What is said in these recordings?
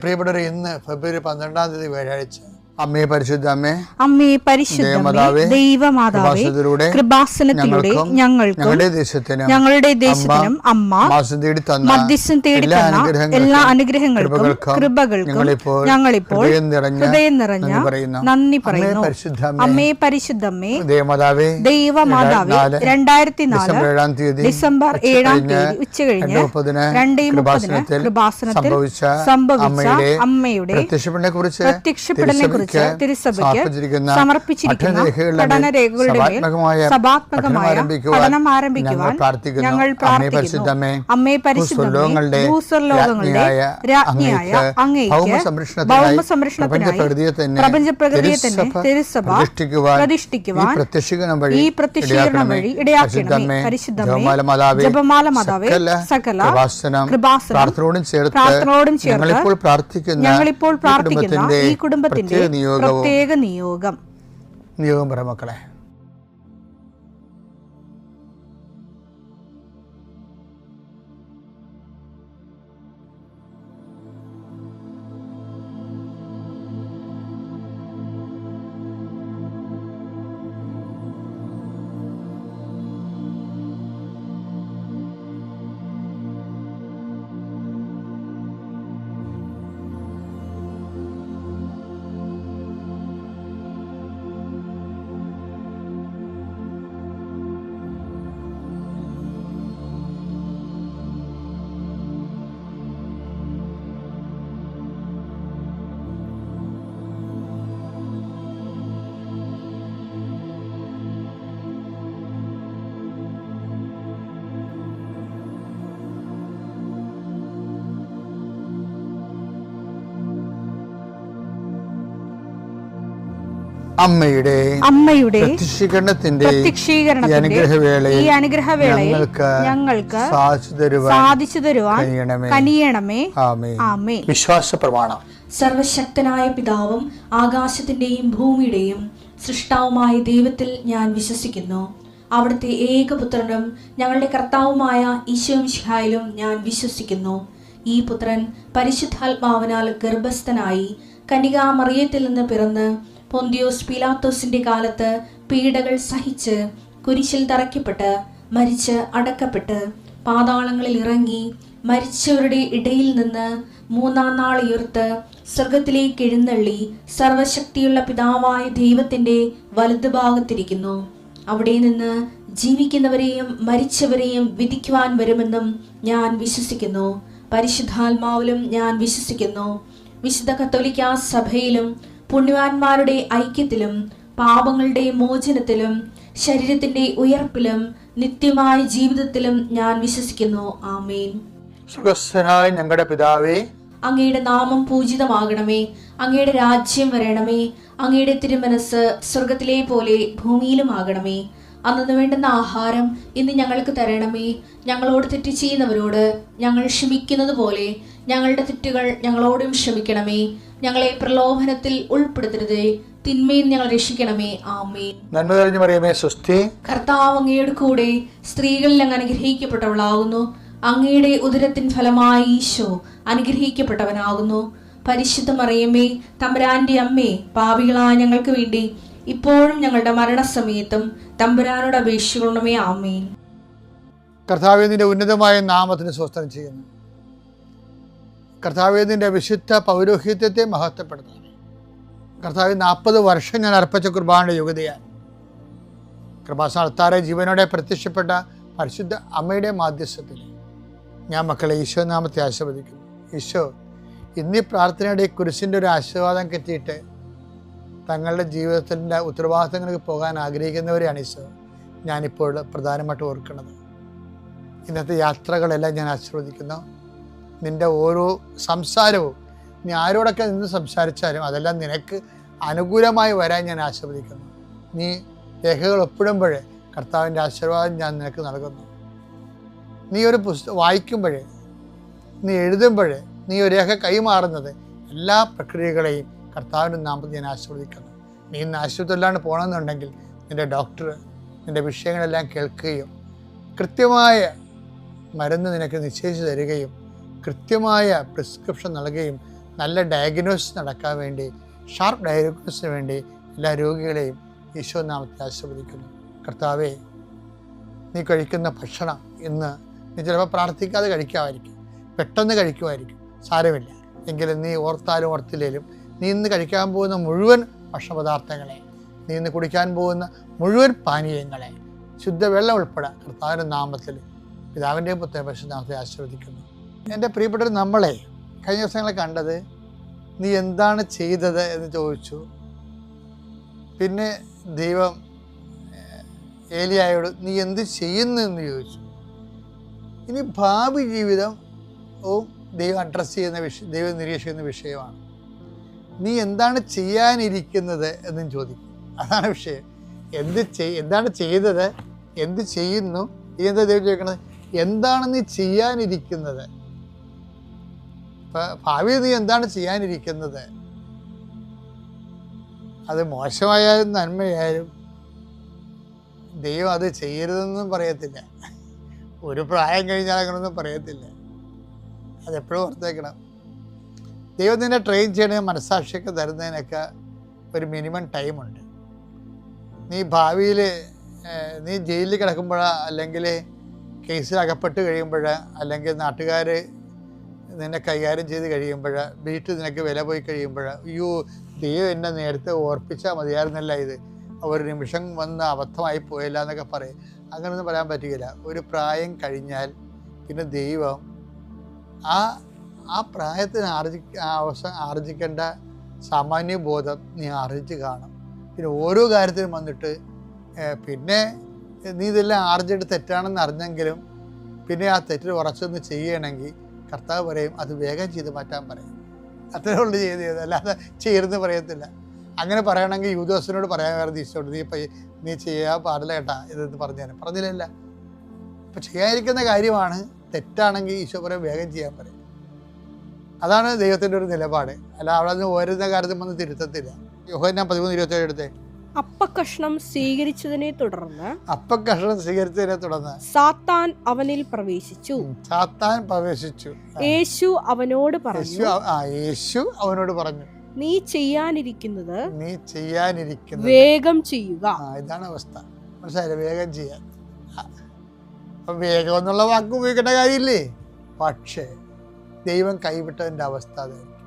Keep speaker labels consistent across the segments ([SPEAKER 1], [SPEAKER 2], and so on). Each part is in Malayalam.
[SPEAKER 1] പ്രിയപ്പെട്ടവരെ, ഇന്ന് ഫെബ്രുവരി 12 വ്യാഴാഴ്ച. അമ്മേ പരിശുദ്ധ അമ്മേ,
[SPEAKER 2] അമ്മേ പരിശുദ്ധമേ, ദൈവമാതാവേ, കൃപാസനത്തിലൂടെ ഞങ്ങളുടെ ദേശത്തിനും അമ്മ മധ്യസ്ഥം തേടി തന്ന എല്ലാ അനുഗ്രഹങ്ങൾക്കും കൃപകൾക്കും ഞങ്ങളിപ്പോൾ ഹൃദയം നിറഞ്ഞ നന്ദി പറയുന്നു. അമ്മേ പരിശുദ്ധമേ, ദൈവമാതാവേ, 2004 ഡിസംബർ 7 ഉച്ചകഴിഞ്ഞ് 2:30 കൃപാസനത്തിൽ സംഭവിച്ച അമ്മയുടെ പ്രത്യക്ഷപ്പെടലിനെ കുറിച്ച് തിരുസഭയ്ക്ക് സമർപ്പിച്ചിരിക്കുന്ന പഠനരേഖകളുടെ മേൽ സഭാത്മകമായ പഠനം ആരംഭിക്കുവാൻ ഞങ്ങൾ പ്രാർത്ഥിക്കുന്നു. അമ്മേ പരിശുദ്ധമേ, ഭൂസ്വർലോകങ്ങളുടെ രാജ്ഞിയായ അങ്ങേയ്ക്ക് ഭൗമസംരക്ഷണത്തിനായി പ്രപഞ്ചപ്രകൃതിയെ തന്നെ തിരുസഭ പ്രതിഷ്ഠിക്കുവാൻ ഈ പ്രത്യക്ഷീകരണം വഴി ഇടയാക്കണമേ. പരിശുദ്ധമേ, ജപമാല മാതാവേ, സകല കൃപാസനം പ്രാർത്ഥനയോടും ചേർത്ത് ഞങ്ങളിപ്പോൾ പ്രാർത്ഥിക്കുന്ന ഈ കുടുംബത്തിന്റെ പ്രത്യേക നിയോഗം
[SPEAKER 1] പറ മക്കളെ.
[SPEAKER 2] അമ്മയുടെ
[SPEAKER 1] പ്രത്യക്ഷീകരണത്തിന്റെ
[SPEAKER 2] ഈ അനുഗ്രഹവേളയിൽ ഞങ്ങൾക്ക് സാധിച്ചു തരുവാൻ കനിയണമേ. ആമേൻ.
[SPEAKER 1] വിശ്വാസ പ്രമാണം.
[SPEAKER 3] സർവശക്തനായ പിതാവും ആകാശത്തിന്റെയും ഭൂമിയുടെയും സൃഷ്ടാവുമായ ദൈവത്തിൽ ഞാൻ വിശ്വസിക്കുന്നു. അവിടുത്തെ ഏകപുത്രനും ഞങ്ങളുടെ കർത്താവുമായ ഈശോമിശിഹായിലും ഞാൻ വിശ്വസിക്കുന്നു. ഈ പുത്രൻ പരിശുദ്ധാത്മാവിനാൽ ഗർഭസ്ഥനായി കന്യകാമറിയത്തിൽ നിന്ന് പിറന്ന് പൊന്തിയോസ് പീലാത്തോസിന്റെ കാലത്ത് പീഡകൾ സഹിച്ച് കുരിശിൽ തറയ്ക്കപ്പെട്ട് മരിച്ച് അടക്കപ്പെട്ട് പാതാളങ്ങളിൽ ഇറങ്ങി മരിച്ചവരുടെ ഇടയിൽ നിന്ന് 3-ാം നാൾ ഉയർത്ത് സ്വർഗത്തിലേക്ക് എഴുന്നള്ളി സർവശക്തിയുള്ള പിതാവായ ദൈവത്തിന്റെ വലതുഭാഗത്തിരിക്കുന്നു. അവിടെ നിന്ന് ജീവിക്കുന്നവരെയും മരിച്ചവരെയും വിധിക്കുവാൻ വരുമെന്നും ഞാൻ വിശ്വസിക്കുന്നു. പരിശുദ്ധാത്മാവിലും ഞാൻ വിശ്വസിക്കുന്നു. വിശുദ്ധ കത്തോലിക്കാ സഭയിലും പുണ്യവാന്മാരുടെ ഐക്യത്തിലും പാപങ്ങളുടെ മോചനത്തിലും ശരീരത്തിന്റെ ഉയർപ്പിലും നിത്യമായ ജീവിതത്തിലും ഞാൻ വിശ്വസിക്കുന്നു. ആമേൻ.
[SPEAKER 1] സ്വർഗ്ഗസ്ഥനായ ഞങ്ങളുടെ പിതാവേ,
[SPEAKER 3] അങ്ങയുടെ നാമം പൂജിതമാകണമേ. അങ്ങയുടെ രാജ്യം വരണമേ. അങ്ങയുടെ തിരുമനസ് സ്വർഗത്തിലെ പോലെ ഭൂമിയിലും ആകണമേ. അന്നു വേണ്ടുന്ന ആഹാരം ഇന്ന് ഞങ്ങൾക്ക് തരണമേ. ഞങ്ങളോട് തെറ്റ് ചെയ്യുന്നവരോട് ഞങ്ങൾ ക്ഷമിക്കുന്നത് പോലെ ഞങ്ങളുടെ തെറ്റുകൾ ഞങ്ങളോടും ക്ഷമിക്കണമേ. ഞങ്ങളെ പ്രലോഭനത്തിൽ ഉൾപ്പെടുത്തരുതേ, തിന്മയിൽ ഞങ്ങൾ രക്ഷിക്കണമേ. ആമേൻ.
[SPEAKER 1] നന്മ നിറഞ്ഞ മറിയമേ, സ്വസ്തി.
[SPEAKER 3] കർത്താവ് അങ്ങയുടെ കൂടെ സ്ത്രീകളിൽ അങ്ങ് അനുഗ്രഹിക്കപ്പെട്ടവളാകുന്നു. അങ്ങയുടെ ഉദരത്തിൻ ഫലമായി ഈശോ അനുഗ്രഹിക്കപ്പെട്ടവനാകുന്നു. പരിശുദ്ധ മറിയമേ, തമ്പുരാന്റെ അമ്മേ, പാപികളായ ഞങ്ങൾക്ക് വേണ്ടി ഇപ്പോഴും ഞങ്ങളുടെ മരണസമയത്തും തമ്പുരാനോട് അപേക്ഷിക്കണമേ. ആമേൻ.
[SPEAKER 1] കർത്താവേ, നിന്റെ ഉന്നതമായ നാമത്തിന് സ്വസ്ത്രം ചെയ്യുന്നു. കർത്താവേ, നിന്റെ വിശുദ്ധ പൗരോഹിത്യത്തെ മഹത്വപ്പെടുത്തണമേ. കർത്താവേ, 40 വർഷം ഞാൻ അർപ്പിച്ച കുർബാനയുടെ യോഗ്യതയാണ്. കൃപാസനത്താറെ ജീവനോടെ പ്രത്യക്ഷപ്പെട്ട പരിശുദ്ധ അമ്മയുടെ മാധ്യസ്ഥത്തിൽ ഞാൻ മക്കളെ ഈശോ നാമത്തെ ആശീർവദിക്കുന്നു. ഈശോ ഇന്നീ പ്രാർത്ഥനയുടെ കുരിശിൻ്റെ ഒരു ആശീർവാദം കിട്ടിയിട്ട് തങ്ങളുടെ ജീവിതത്തിൻ്റെ ഉത്തരവാദിത്തങ്ങൾക്ക് പോകാൻ ആഗ്രഹിക്കുന്നവരെയാണ് ഈശോ ഞാനിപ്പോൾ പ്രധാനമായിട്ട് ഓർക്കുന്നത്. ഇന്നത്തെ യാത്രകളെല്ലാം ഞാൻ ആശീർവദിക്കുന്നു. നിൻ്റെ ഓരോ സംസാരവും നീ ആരോടൊക്കെ നിന്ന് സംസാരിച്ചാലും അതെല്ലാം നിനക്ക് അനുകൂലമായി വരാൻ ഞാൻ ആശീർവദിക്കുന്നു. നീ രേഖകൾ ഒപ്പിടുമ്പോൾ കർത്താവിൻ്റെ ആശീർവാദം ഞാൻ നിനക്ക് നൽകുന്നു. നീ ഒരു പുസ്തകം വായിക്കുമ്പോൾ, നീ എഴുതുമ്പോൾ, നീ ഒരു രേഖ കൈമാറുന്നത് എല്ലാ പ്രക്രിയകളെയും കർത്താവിൻ്റെ നാമത്തിൽ ഞാൻ ആശീർവദിക്കുന്നു. നീ ഇന്ന് ആശുപത്രിയിലാണ് പോകണമെന്നുണ്ടെങ്കിൽ നിൻ്റെ ഡോക്ടർ നിൻ്റെ വിഷയങ്ങളെല്ലാം കേൾക്കുകയും കൃത്യമായ മരുന്ന് നിനക്ക് നിശ്ചയിച്ച് തരികയും കൃത്യമായ പ്രിസ്ക്രിപ്ഷൻ നൽകുകയും നല്ല ഡയഗ്നോസിസ് നടക്കാൻ വേണ്ടി, ഷാർപ്പ് ഡയഗ്നോസിന് വേണ്ടി എല്ലാ രോഗികളെയും ഈശോ നാമത്തിൽ ആശീർവദിക്കുന്നു. കർത്താവേ, നീ കഴിക്കുന്ന ഭക്ഷണം ഇന്ന് നീ ചിലപ്പോൾ പ്രാർത്ഥിക്കാതെ കഴിക്കാമായിരിക്കും, പെട്ടെന്ന് കഴിക്കുമായിരിക്കും, സാരമില്ല. എങ്കിലും നീ ഓർത്താലും ഓർത്തില്ലേലും നീ ഇന്ന് കഴിക്കാൻ പോകുന്ന മുഴുവൻ ഭക്ഷണപദാർത്ഥങ്ങളെ, നീ ഇന്ന് കുടിക്കാൻ പോകുന്ന മുഴുവൻ പാനീയങ്ങളെ, ശുദ്ധവെള്ളം ഉൾപ്പെടെ കർത്താവിൻ്റെ നാമത്തിൽ പിതാവിൻ്റെയും പുത്രൻ്റെയും പരിശുദ്ധനാമത്തിൽ ആശീർവദിക്കുന്നു. എൻ്റെ പ്രിയപ്പെട്ടവർ, നമ്മളെ കഴിഞ്ഞ ദിവസങ്ങളെ കണ്ടത് നീ എന്താണ് ചെയ്തത് എന്ന് ചോദിച്ചു. പിന്നെ ദൈവം ഏലിയായോട് നീ എന്ത് ചെയ്യുന്നു എന്ന് ചോദിച്ചു. ഇനി ഭാവി ജീവിതവും ദൈവം അഡ്രസ്സ് ചെയ്യുന്ന ദൈവം നിരീക്ഷിക്കുന്ന വിഷയമാണ്. നീ എന്താണ് ചെയ്യാനിരിക്കുന്നത് എന്നും ചോദിക്കും. അതാണ് വിഷയം. എന്താണ് ചെയ്തത്, എന്ത് ചെയ്യുന്നു, എന്താ ദൈവം ചോദിക്കണത്? എന്താണ് നീ ചെയ്യാനിരിക്കുന്നത്? ഇപ്പം ഭാവി നീ എന്താണ് ചെയ്യാനിരിക്കുന്നത്? അത് മോശമായാലും നന്മയായാലും ദൈവം അത് ചെയ്യരുതെന്നും പറയത്തില്ല. ഒരു പ്രായം കഴിഞ്ഞാൽ അങ്ങനൊന്നും പറയത്തില്ല. അതെപ്പോഴും ഓർത്തേക്കണം. ദൈവം നിന്നെ ട്രെയിൻ ചെയ്യണ മനസ്സാക്ഷിയൊക്കെ തരുന്നതിനൊക്കെ ഒരു മിനിമം ടൈമുണ്ട്. നീ ഭാവിയിൽ നീ ജയിലിൽ കിടക്കുമ്പോഴോ, അല്ലെങ്കിൽ കേസിൽ അകപ്പെട്ട് കഴിയുമ്പോഴോ, അല്ലെങ്കിൽ നാട്ടുകാർ നിന്നെ കൈകാര്യം ചെയ്ത് കഴിയുമ്പോഴോ, വീട്ടിൽ നിനക്ക് വില പോയി കഴിയുമ്പോഴോ, അയ്യോ ദൈവം എന്നെ നേരത്തെ ഓർപ്പിച്ചാൽ മതിയായിരുന്നല്ല, ഇത് ഒരു നിമിഷം വന്ന് അബദ്ധമായി പോയില്ല എന്നൊക്കെ പറയും. അങ്ങനെയൊന്നും പറയാൻ പറ്റുകയില്ല. ഒരു പ്രായം കഴിഞ്ഞാൽ പിന്നെ ദൈവം ആ പ്രായത്തിന് ആർജിക്കേണ്ട സാമാന്യ ബോധം നീ ആർജിച്ച് കാണും. പിന്നെ ഓരോ കാര്യത്തിനും വന്നിട്ട് പിന്നെ നീ ഇതെല്ലാം ആർജിച്ചിട്ട് തെറ്റാണെന്ന് അറിഞ്ഞെങ്കിലും പിന്നെ ആ തെറ്റിൽ ഉറച്ചൊന്ന് ചെയ്യണമെങ്കിൽ കർത്താവ് പറയും അത് വേഗം ചെയ്ത് മാറ്റാൻ പറയും. അത്രേ ഉള്ളൂ ചെയ്ത്, അല്ലാതെ ചെയ്യരുതെന്ന് പറയത്തില്ല. അങ്ങനെ പറയണമെങ്കിൽ യൂദോസിനോട് പറയാമായിരുന്നു ഈശോട്, നീ ചെയ്യാൻ പാടില്ല കേട്ടാ ഇതെന്ന് പറഞ്ഞില്ല. ഇപ്പം ചെയ്യാതിരിക്കുന്ന കാര്യമാണ്, തെറ്റാണെങ്കിൽ ഈശോ പറയും വേഗം ചെയ്യാൻ പറയും. അതാണ് ദൈവത്തിൻ്റെ ഒരു നിലപാട്. അല്ല അവിടെ നിന്ന് ഓരോരുന്ന കാര്യത്തിൽ വന്ന് തിരുത്തത്തില്ല. യോഹന്നാൻ 13:27 എടുത്തേ.
[SPEAKER 2] അപ്പക്കഷ്ണം സ്വീകരിച്ചതിനെ തുടർന്ന്
[SPEAKER 4] സാത്താൻ അവനിൽ പ്രവേശിച്ചു. യേശു അവനോട് പറഞ്ഞു നീ ചെയ്യാനിരിക്കുന്നത് വേഗം ചെയ്യുക.
[SPEAKER 1] ഇതാണ് അവസ്ഥ. മനസ്സിലായില്ലേ? വേഗം ചെയ്യാൻ. വേഗം എന്നുള്ള വാക്ക് ഉപയോഗിക്കേണ്ട കാര്യമില്ലേ? പക്ഷേ ദൈവം കൈവിട്ടതിൻ്റെ അവസ്ഥ അതായിരിക്കും.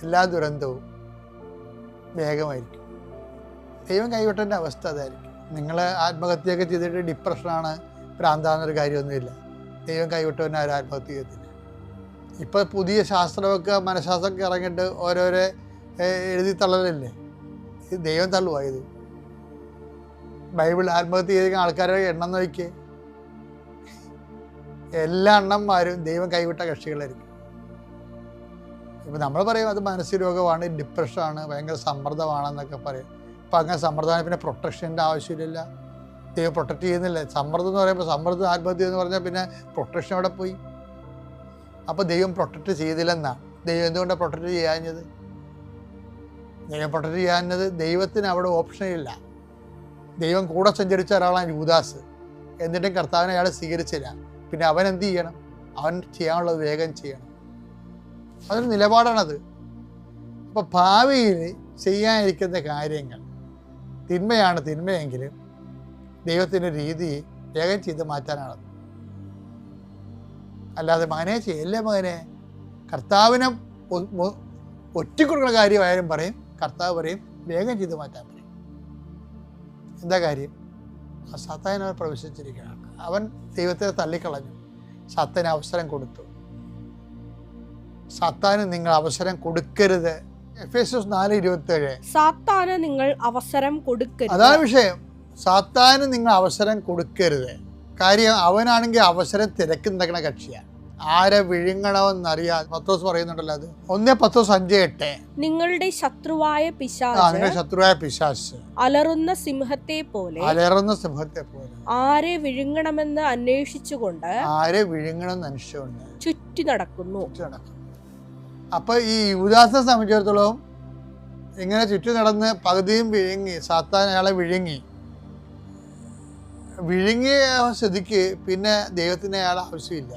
[SPEAKER 1] എല്ലാ ദുരന്തവും വേഗമായിരിക്കും. ദൈവം കൈവിട്ടതിൻ്റെ അവസ്ഥ അതായിരിക്കും. നിങ്ങൾ ആത്മഹത്യയൊക്കെ ചെയ്തിട്ട് ഡിപ്രഷനാണ്, ഭ്രാന്താന്നൊരു കാര്യമൊന്നുമില്ല. ദൈവം കൈവിട്ടവനെ ആരും ആത്മഹത്യ ചെയ്യത്തില്ല. ഇപ്പോൾ പുതിയ ശാസ്ത്രമൊക്കെ മനഃശാസ്ത്രമൊക്കെ ഇറങ്ങിയിട്ട് ഓരോരോ എഴുതി തള്ളലല്ലേ. ഇത് ദൈവം തള്ളുവാ. ഇത് ബൈബിൾ ആത്മഹത്യ ചെയ്തിരിക്കുന്ന ആൾക്കാരുടെ എണ്ണം നോക്കിയേ. എല്ലാ എണ്ണന്മാരും ദൈവം കൈവിട്ട കക്ഷികളായിരിക്കും. ഇപ്പം നമ്മൾ പറയും അത് മാനസിക രോഗമാണ്, ഡിപ്രഷനാണ്, ഭയങ്കര സമ്മർദ്ദമാണെന്നൊക്കെ പറയും. ഇപ്പം അങ്ങനെ സമ്മർദ്ദമാണ്, പിന്നെ പ്രൊട്ടക്ഷൻ്റെ ആവശ്യമില്ല. ദൈവം പ്രൊട്ടക്റ്റ് ചെയ്യുന്നില്ല. സമ്മർദ്ദം എന്ന് പറയുമ്പോൾ സമ്മർദ്ദം ആത്മഹത്യ എന്ന് പറഞ്ഞാൽ പിന്നെ പ്രൊട്ടക്ഷൻ അവിടെ പോയി. അപ്പോൾ ദൈവം പ്രൊട്ടക്റ്റ് ചെയ്തില്ലെന്നാണ്. ദൈവം എന്തുകൊണ്ടാണ് പ്രൊട്ടക്റ്റ് ചെയ്യാഞ്ഞത്? ദൈവം പ്രൊട്ടക്റ്റ് ചെയ്യാഞ്ഞത് ദൈവത്തിന് അവിടെ ഓപ്ഷനില്ല. ദൈവം കൂടെ സഞ്ചരിച്ച ഒരാളാണ് യൂദാസ്. എന്നിട്ടും കർത്താവിനെ അയാൾ സ്വീകരിച്ചില്ല. പിന്നെ അവൻ എന്ത് ചെയ്യണം? അവൻ ചെയ്യാനുള്ളത് വേഗം ചെയ്യണം. അതൊരു നിലപാടാണത്. അപ്പോൾ ഭാവിയിൽ ചെയ്യാനിരിക്കുന്ന കാര്യങ്ങൾ തിന്മയെങ്കിലും ദൈവത്തിൻ്റെ രീതി വേഗം ചെയ്ത് മാറ്റാനാണത്. അല്ലാതെ മകനെ ചെയ്യല്ലേ മകനെ, കർത്താവിനെ ഒറ്റിക്കൊടുക്കുന്ന കാര്യമായാലും പറയും, കർത്താവ് പറയും വേഗം ചെയ്ത് മാറ്റാൻ പറയും. എന്താ കാര്യം? ആ സാത്താൻ അവൻ പ്രവേശിച്ചിരിക്കുകയാണ്. അവൻ ദൈവത്തെ തള്ളിക്കളഞ്ഞു. സാത്താന് അവസരം കൊടുത്തു. സാത്താന് നിങ്ങൾ അവസരം കൊടുക്കരുത്. എഫേസ്യോസ് 4:27.
[SPEAKER 4] സാത്താന് നിങ്ങൾ അവസരം കൊടുക്കരുത്.
[SPEAKER 1] അതാണ് വിഷയം. സാത്താന് നിങ്ങൾ അവസരം കൊടുക്കരുത്. കാര്യം അവനാണെങ്കിൽ അവസരം തിരക്കുണ്ടാക്കുന്ന കക്ഷിയാണ്. ആരെ വിഴുങ്ങണമെന്നറിയാതെ പത്രോസ് പറയുന്നുണ്ടല്ലോ. അത് 1 പത്രോസ് 5:8.
[SPEAKER 4] നിങ്ങളുടെ ശത്രുവായ
[SPEAKER 1] പിശാച്
[SPEAKER 4] അലറുന്ന സിംഹത്തെ പോലെ ആരെ വിഴുങ്ങണമെന്ന് അന്വേഷിച്ചുകൊണ്ട് ചുറ്റി നടക്കുന്നു.
[SPEAKER 1] അപ്പൊ ഈ യൂദാസിനെ സംബന്ധിച്ചിടത്തോളം ഇങ്ങനെ ചുറ്റി നടന്ന് പകുതിയും വിഴുങ്ങി, സാത്താൻ അയാളെ വിഴുങ്ങിയ സ്ഥിതിക്ക് പിന്നെ ദൈവത്തിന് അയാളെ ആവശ്യമില്ല.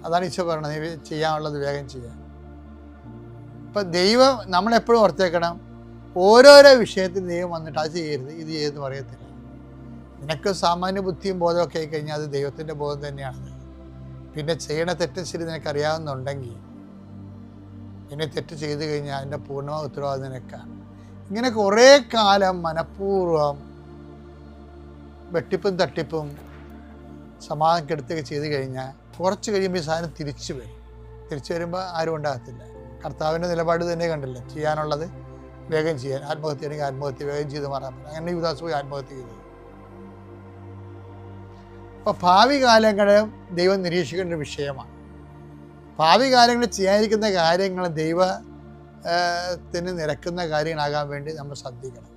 [SPEAKER 1] അതാണ് ഈശോ പറയണത്, നീ ചെയ്യാനുള്ളത് വേഗം ചെയ്യാൻ. ഇപ്പം ദൈവം നമ്മളെപ്പോഴും ഓർത്തേക്കണം, ഓരോരോ വിഷയത്തിൽ ദൈവം വന്നിട്ട് അത് ചെയ്യരുത് ഇത് ചെയ്തെന്ന് പറയത്തില്ല. നിനക്ക് സാമാന്യ ബുദ്ധിയും ബോധമൊക്കെ ആയി കഴിഞ്ഞാൽ അത് ദൈവത്തിൻ്റെ ബോധം തന്നെയാണ്. പിന്നെ ചെയ്യണ തെറ്റും ശരി നിനക്കറിയാവുന്നുണ്ടെങ്കിൽ പിന്നെ തെറ്റ് ചെയ്ത് കഴിഞ്ഞാൽ അതിൻ്റെ പൂർണ്ണമായ ഉത്തരവാദിത്വം നിനക്കാണ്. ഇങ്ങനെ കുറേ കാലം മനഃപൂർവ്വം വെട്ടിപ്പും തട്ടിപ്പും സമാധാനം കെടുത്തൊക്കെ ചെയ്ത് കഴിഞ്ഞാൽ കുറച്ച് കഴിയുമ്പോൾ ഈ സാധനം തിരിച്ചു വരും. തിരിച്ചു വരുമ്പോൾ ആരും ഉണ്ടാകത്തില്ല. കർത്താവിൻ്റെ നിലപാട് തന്നെ കണ്ടില്ല, ചെയ്യാനുള്ളത് വേഗം ചെയ്യാൻ, ആത്മഹത്യ ആണെങ്കിൽ ആത്മഹത്യ വേഗം ചെയ്ത് മാറാൻ പറ്റും. അങ്ങനെ യുവദാസ് പോയി ആത്മഹത്യ ചെയ്തത്. അപ്പോൾ ഭാവി കാലങ്ങളും ദൈവം നിരീക്ഷിക്കേണ്ട ഒരു വിഷയമാണ്. ഭാവി കാലങ്ങളിൽ ചെയ്യാനിരിക്കുന്ന കാര്യങ്ങൾ ദൈവത്തിന് നിരക്കുന്ന കാര്യങ്ങളാകാൻ വേണ്ടി നമ്മൾ ശ്രദ്ധിക്കണം.